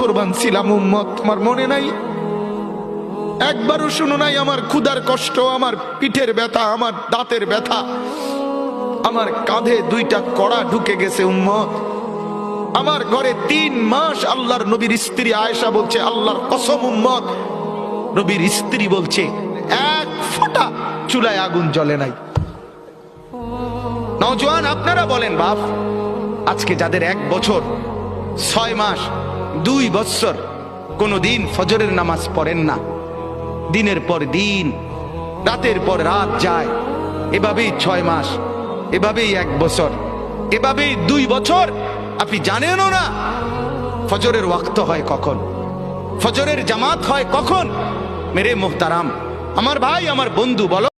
নাফরমান ছিলাম উম্মত, তোমার মনে নাই? একবারও শুনো নাই আমার ক্ষুধার কষ্ট, আমার পিঠের ব্যথা, আমার দাঁতের ব্যথা, আমার কাঁধে 2টা কড়া ঢুকে গেছে উম্মত। আমার ঘরে 3 মাস আল্লাহর নবীর স্ত্রী আয়েশা বলছে, আল্লাহর কসম উম্মত, নবীর স্ত্রী বলছে 1 ফোঁটা চুলায় আগুন জ্বলে নাই। নওজোয়ান আপনারা বলেন বাপ, আজকে যাদের 1 বছর 6 মাস 2 বছর কোনদিন ফজরের নামাজ পড়েন না, দিনের পর দিন রাতের পর রাত যায়, এভাবেই 6 মাস, এভাবেই 1 বছর, এভাবেই 2 বছর, আপনি জানেনও না ফজরের ওয়াক্ত হয় কখন, ফজরের জামাত হয় কখন। মেরে মুহতারাম, আমার ভাই, আমার বন্ধু, বলো